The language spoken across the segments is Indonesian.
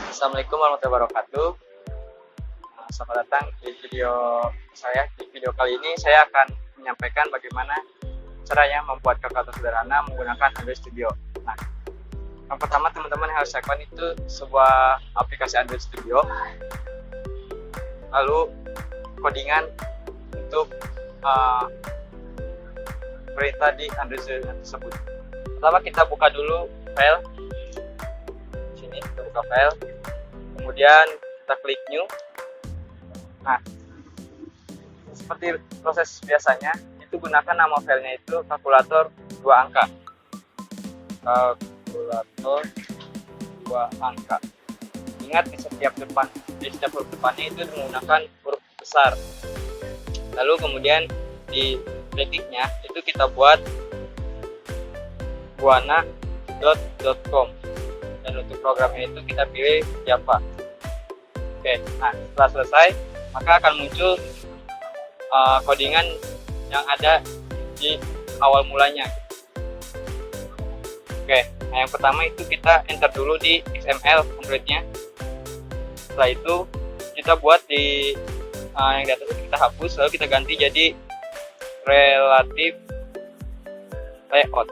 Assalamualaikum warahmatullahi wabarakatuh. Selamat datang di video saya. Di video kali ini saya akan menyampaikan bagaimana caranya membuat kalkulator sederhana menggunakan Android Studio. Nah, yang pertama teman-teman harus siapkan itu sebuah aplikasi Android Studio, lalu codingan untuk perintah di Android Studio tersebut. Pertama kita buka dulu file. Sini kita buka file, kemudian kita klik new. Nah, seperti proses biasanya, itu gunakan nama filenya itu kalkulator 2 angka. Kalkulator 2 angka. Ingat di setiap huruf depannya itu menggunakan huruf besar. Lalu kemudian di bracketnya itu kita buat buana.com, dan untuk programnya itu kita pilih Java. Oke, nah setelah selesai maka akan muncul codingan yang ada di awal mulanya. Oke, nah yang pertama itu kita enter dulu di XML Android-nya. Setelah itu kita buat di yang di atas kita hapus, lalu kita ganti jadi relative layout.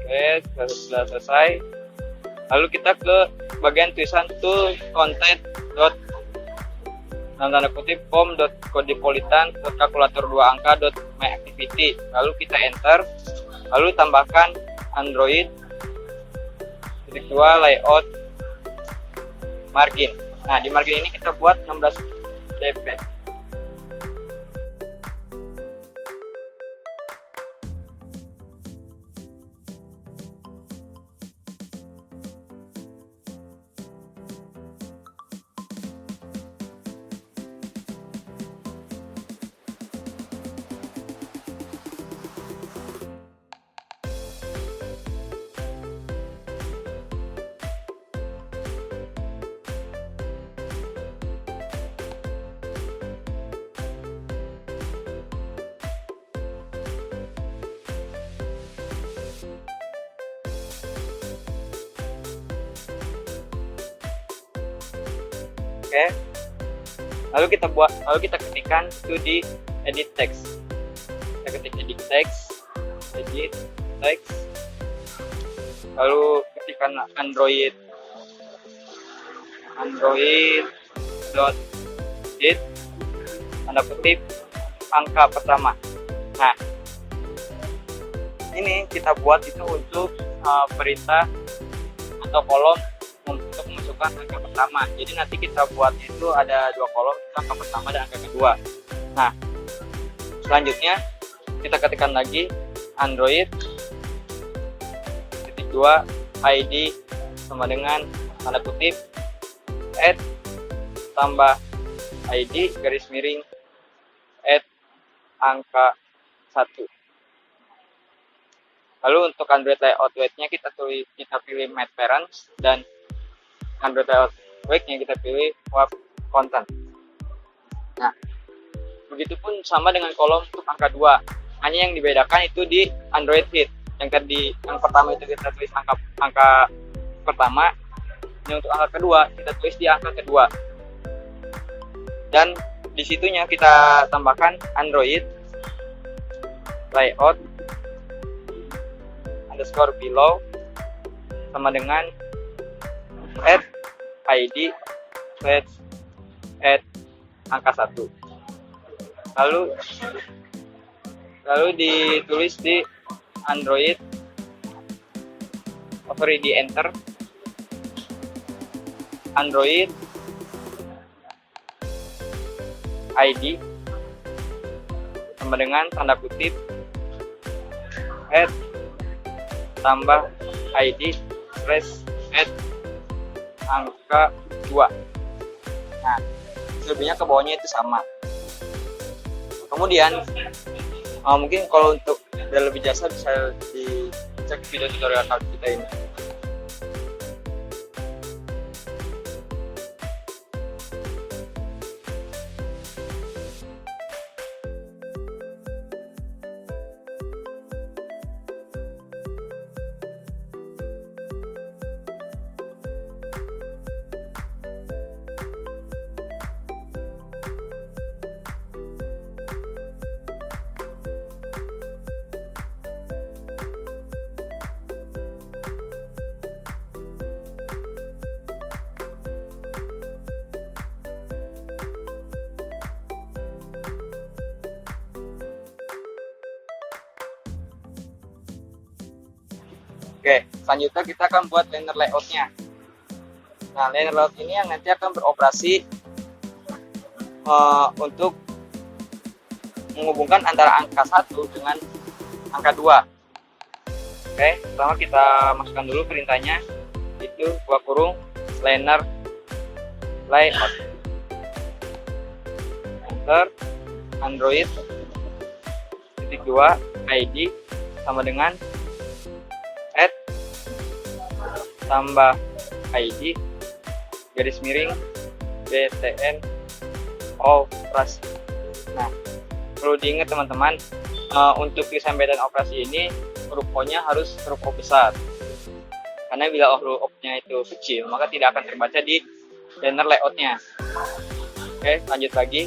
Oke, setelah selesai, lalu kita ke bagian tulisan tool content form.calculator 2 angka.myactivity, lalu kita enter, lalu tambahkan Android layout margin. Nah, di margin ini kita buat 16 dp. Oke, lalu kita ketikkan itu di edit text. Kita ketik edit text, lalu ketikkan android.date tanda kutip angka pertama. Nah, ini kita buat itu untuk perintah atau kolom untuk memasukkan angka pertama. Jadi nanti kita buat itu ada 2 kolom, angka pertama dan angka kedua. Nah, selanjutnya kita ketikkan lagi Android titik 2 ID sama dengan tanda kutip add tambah ID garis miring add angka 1. Lalu untuk Android layout weight-nya kita pilih Math Parents, dan Android layout weight-nya kita pilih Web Content. Nah, begitupun sama dengan kolom untuk angka 2. Hanya yang dibedakan itu di Android Hit. Yang pertama itu kita tulis angka pertama, dan untuk angka kedua kita tulis di angka kedua. Dan di situnya kita tambahkan Android layout underscore below sama dengan add ID add angka 1. Lalu ditulis di Android, di enter Android ID sama dengan tanda kutip add tambah ID add angka 2. Nah, selebihnya ke bawahnya itu sama. Kemudian mungkin kalau untuk lebih jasa bisa dicek video tutorial kita ini. Oke, selanjutnya kita akan buat liner layoutnya. Nah, liner layout ini yang nanti akan beroperasi untuk menghubungkan antara angka 1 dengan angka 2. Oke, pertama kita masukkan dulu perintahnya, itu dua kurung liner layout. Enter Android titik 2 ID sama dengan add tambah ID garis miring btn operasi. Nah, perlu diingat teman-teman, untuk desain btn operasi ini huruf O-nya harus huruf O besar, karena bila huruf O-nya itu kecil maka tidak akan terbaca di liner layoutnya. Oke, lanjut lagi.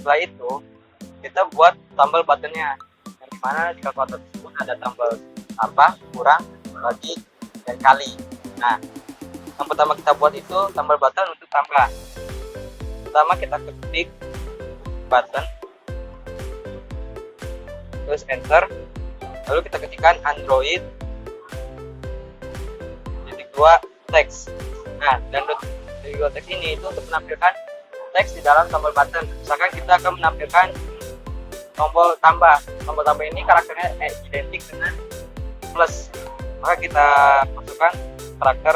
Setelah itu kita buat tombol buttonnya, yang dimana di kalkulator tersebut ada tombol tambah, kurang, bagi, dan kali. Nah, yang pertama kita buat itu tombol button untuk tambah. Pertama kita ketik button, terus enter, lalu kita ketikkan Android titik 2 teks. Nah, dan titik 2 teks ini itu untuk menampilkan teks di dalam tombol button. Misalkan kita akan menampilkan tombol tambah. Tombol tambah ini karakternya identik dengan plus, maka kita masukkan karakter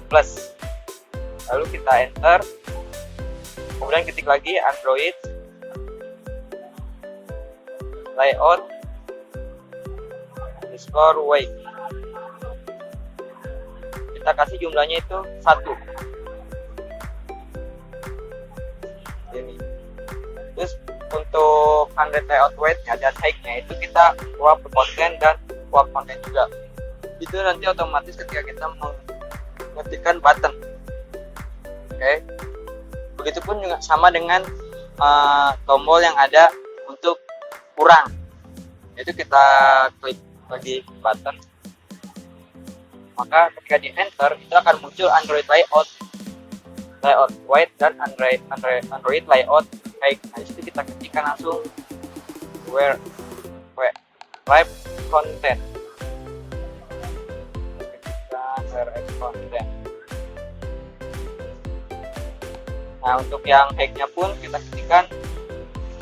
plus, lalu kita enter, kemudian ketik lagi Android layout underscore weight. Kita kasih jumlahnya itu 1. Ini. Terus untuk Android layout weight-nya dan height-nya itu kita wrap content dan wrap content juga. Itu nanti otomatis ketika kita mengetikkan button. Oke. Begitupun juga sama dengan tombol yang ada untuk kurang. Itu kita klik lagi button. Maka ketika di enter itu akan muncul Android layout weight dan Android layout height. Nah, disitu kita ketikkan langsung wrap content. Wrap content. Nah, untuk yang height-nya pun kita ketikkan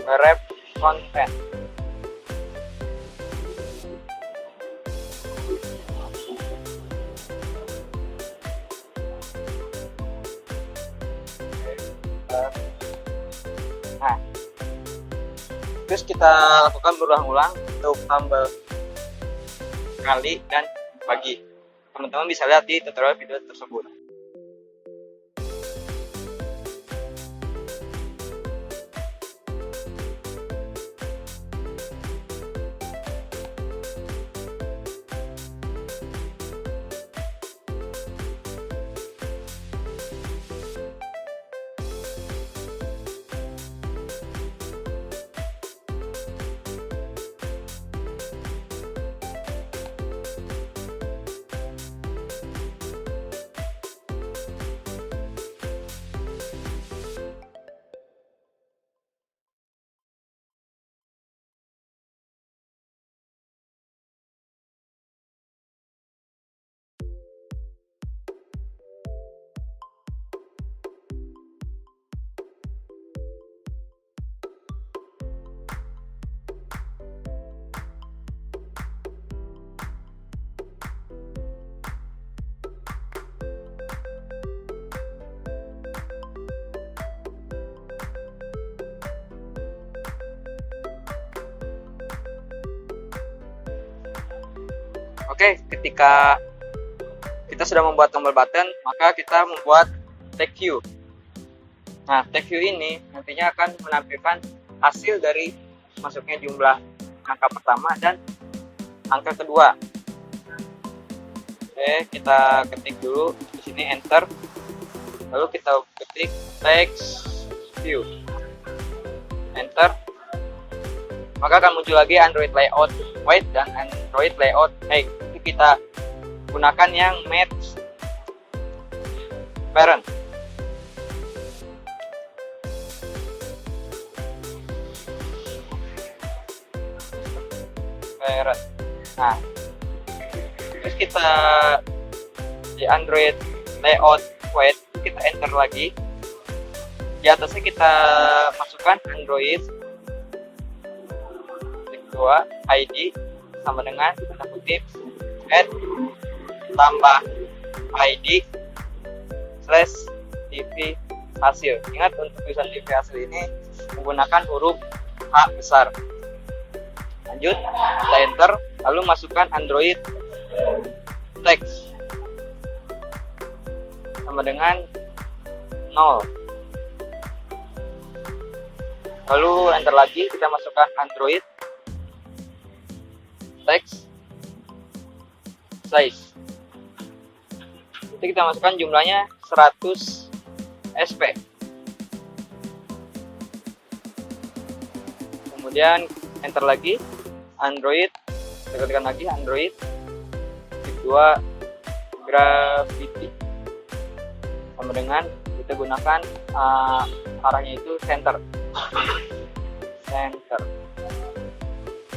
wrap content. Nah, terus kita lakukan berulang-ulang untuk tombol kali dan bagi. Teman-teman bisa lihat di tutorial video tersebut. Oke, ketika kita sudah membuat tombol button, maka kita membuat tag view. Nah, tag view ini nantinya akan menampilkan hasil dari masuknya jumlah angka pertama dan angka kedua. Oke, kita ketik dulu di sini enter. Lalu kita ketik text view. Enter. Maka akan muncul lagi Android layout white dan Android layout egg. Itu kita gunakan yang match parent. Nah, terus kita di Android layout white kita enter lagi. Di atasnya kita masukkan Android kedua ID sama dengan tanda kutip add tambah ID slash TV hasil. Ingat, untuk tulisan TV hasil ini menggunakan huruf H besar. Lanjut, kita enter, lalu masukkan Android text sama dengan 0. Lalu enter lagi, kita masukkan Android text size. Itu kita masukkan jumlahnya 100 SP. Kemudian enter lagi Android, tekan lagi Android tipe 2 Gravity sama dengan kita gunakan arahnya itu center.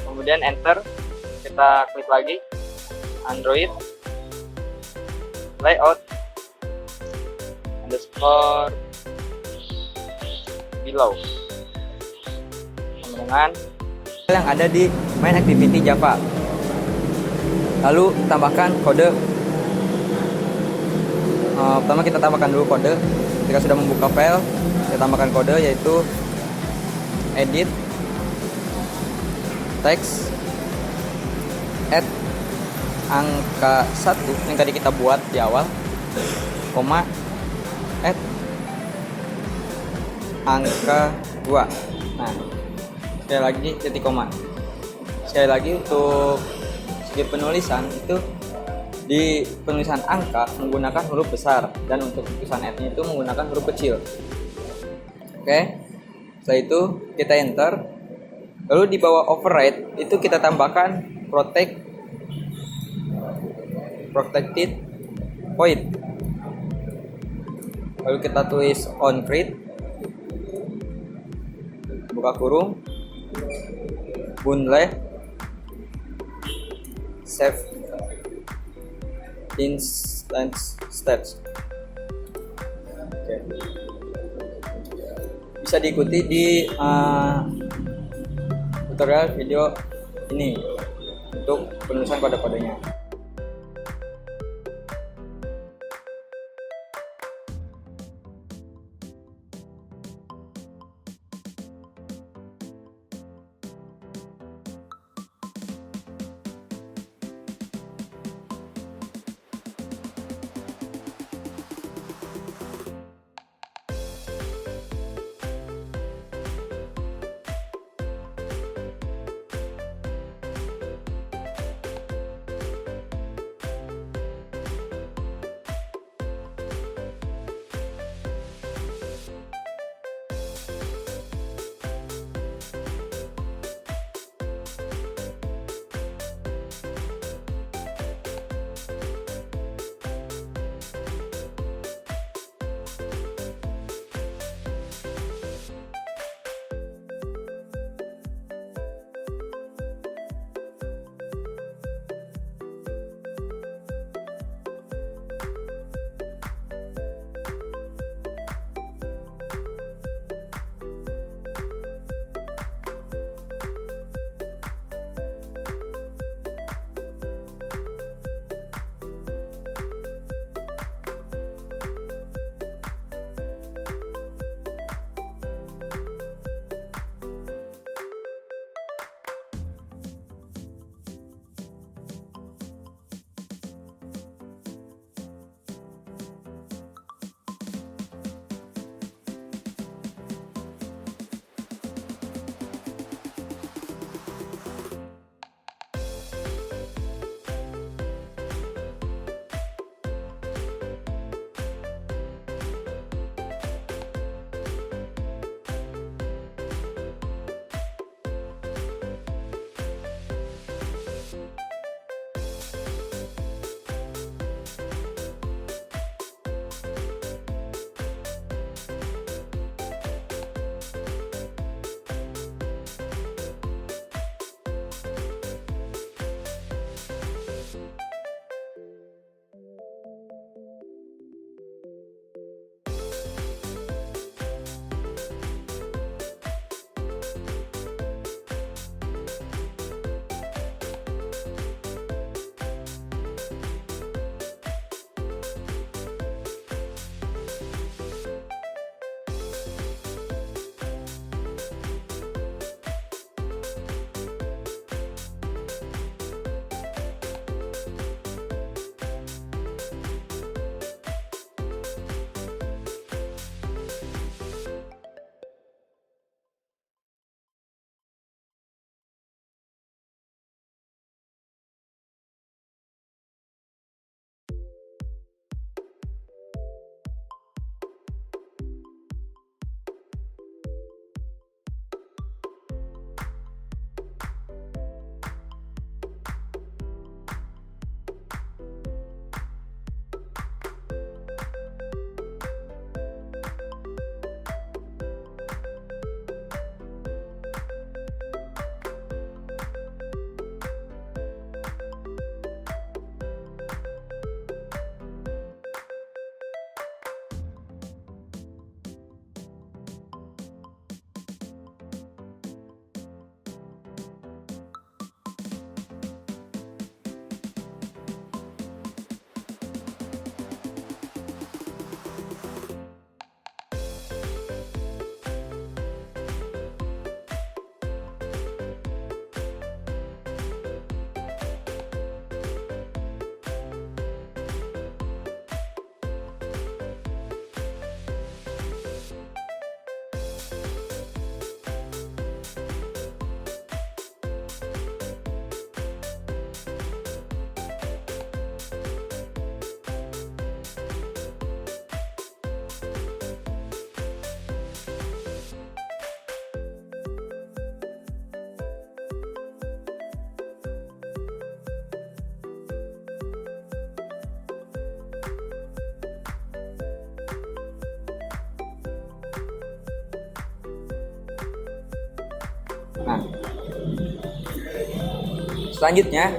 Kemudian enter, kita klik lagi Android layout underscore below sama dengan yang ada di main activity Java. Lalu tambahkan kode. Pertama kita tambahkan dulu kode. Ketika sudah membuka file, kita tambahkan kode yaitu edit text add angka 1 yang tadi kita buat di awal, koma add angka 2. Nah, sekali lagi titik koma. Sekali lagi untuk segi penulisan itu di penulisan angka menggunakan huruf besar dan untuk tulisan add-nya itu menggunakan huruf kecil. Oke. Setelah itu kita enter. Lalu di bawah override itu kita tambahkan protected void. Lalu kita tulis on create buka kurung boundless save instance stats. Oke. Bisa diikuti di tutorial video ini untuk penulisan kode-kodenya. Nah, selanjutnya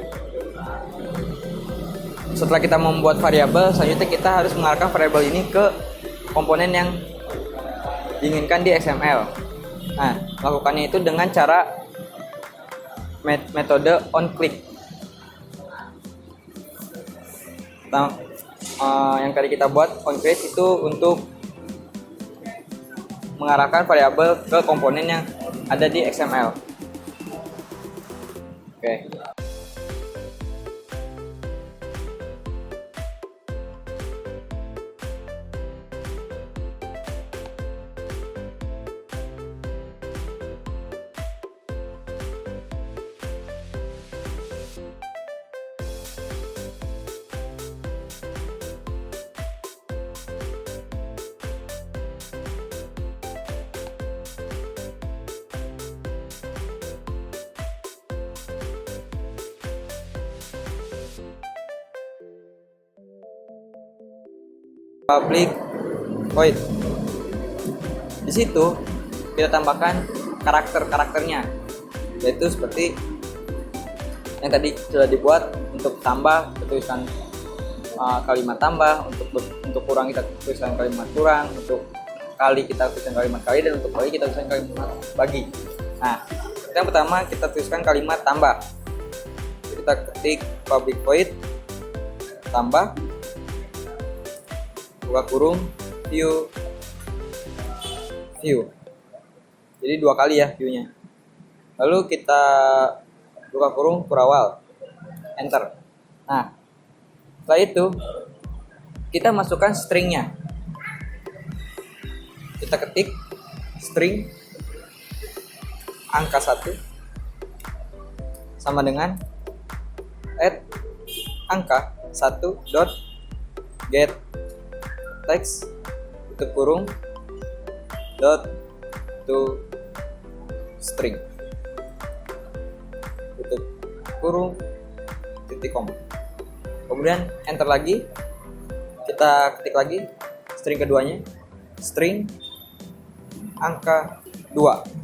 setelah kita membuat variabel, selanjutnya kita harus mengarahkan variabel ini ke komponen yang diinginkan di XML. Nah, melakukannya itu dengan cara metode onClick. Yang tadi kita buat onClick itu untuk mengarahkan variabel ke komponen yang ada di XML. Oke. Public void. Di situ kita tambahkan karakternya, yaitu seperti yang tadi sudah dibuat. Untuk tambah kita tuliskan kalimat tambah, untuk kurang kita tuliskan kalimat kurang, untuk kali kita tuliskan kalimat kali, dan untuk bagi kita tuliskan kalimat bagi. Nah, yang pertama kita tuliskan kalimat tambah. Kita ketik public void tambah buka kurung view. Jadi 2 kali ya view-nya. Lalu kita buka kurung kurawal, enter. Nah, setelah itu kita masukkan stringnya. Kita ketik string angka 1 sama dengan add angka 1 dot get text tutup kurung dot to string tutup kurung titik koma. Kemudian enter lagi, kita ketik lagi string keduanya, string angka 2.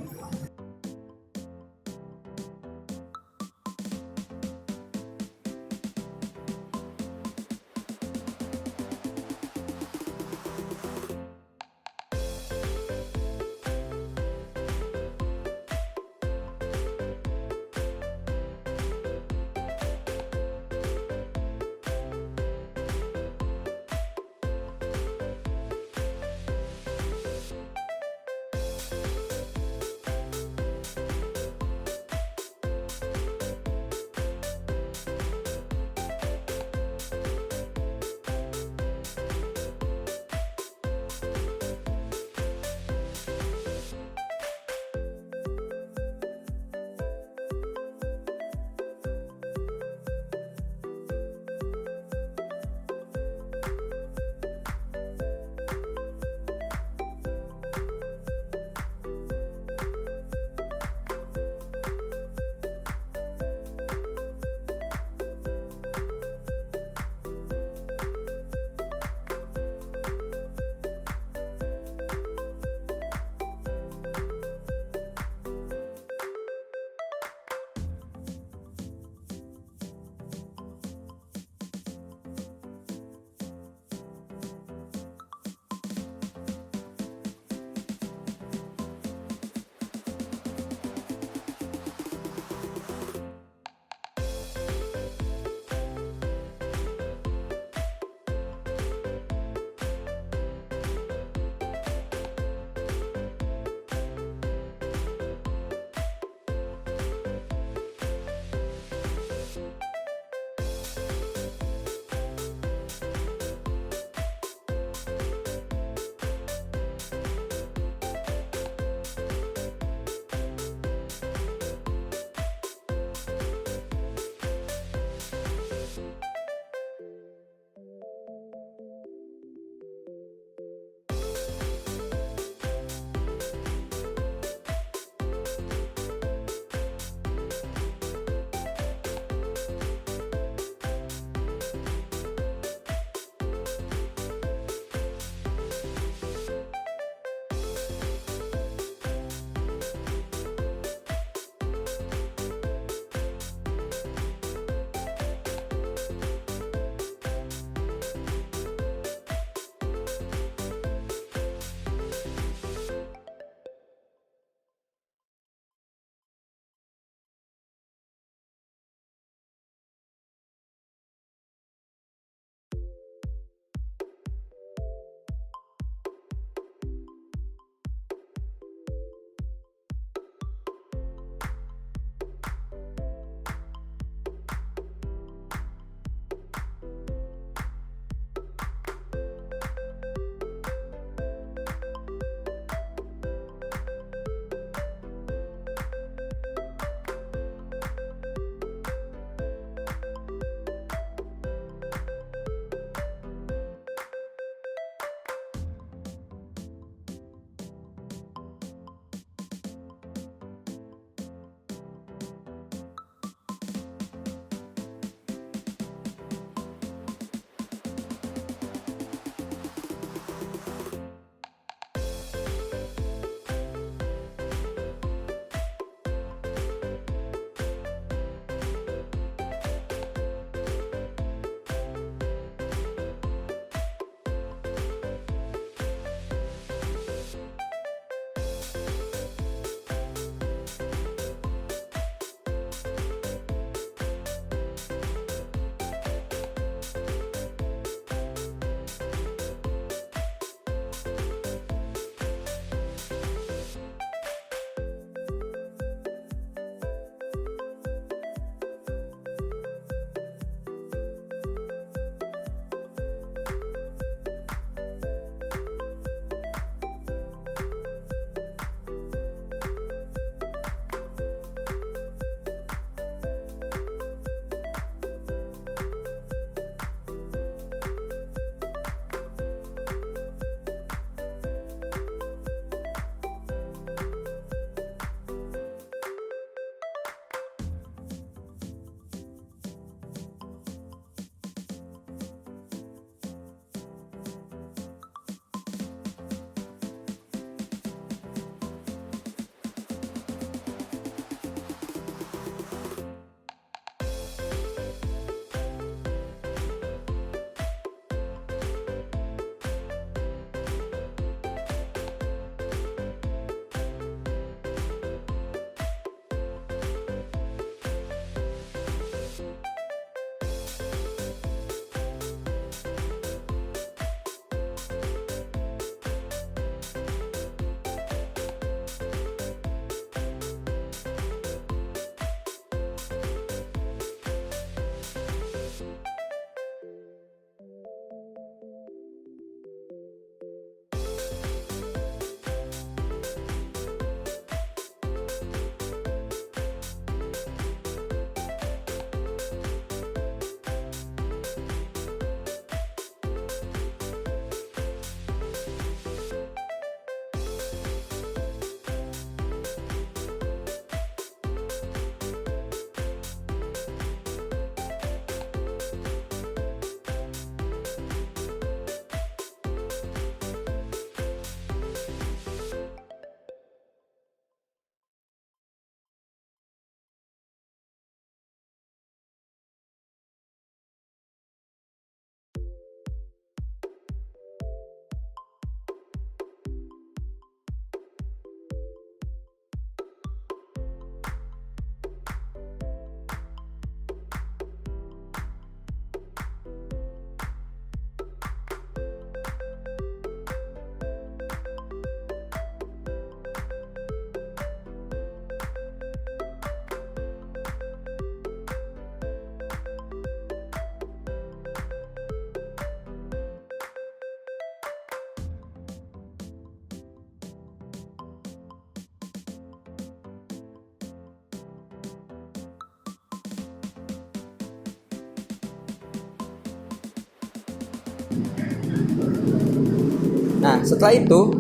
Nah, setelah itu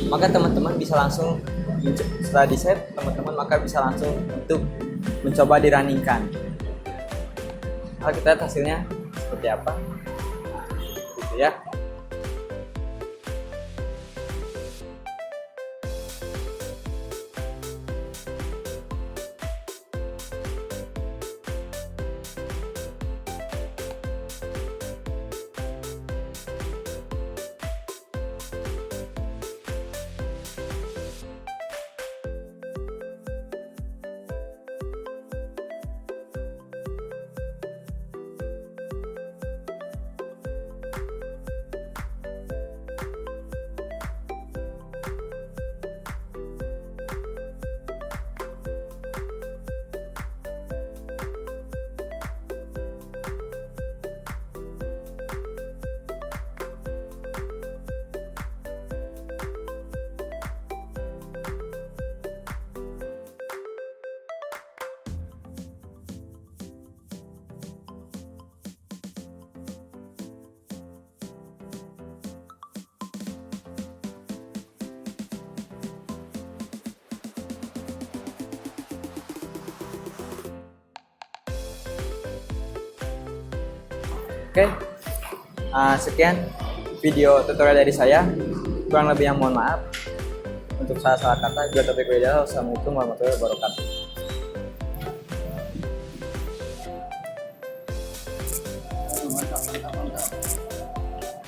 maka teman-teman bisa langsung, setelah di set teman-teman maka bisa langsung untuk mencoba dirunningkan. Kita lihat hasilnya seperti apa. Nah, gitu ya. Oke, sekian video tutorial dari saya. Kurang lebih yang mohon maaf. Untuk salah-salah kata, bila topik beda. Wassalamualaikum warahmatullahi wabarakatuh.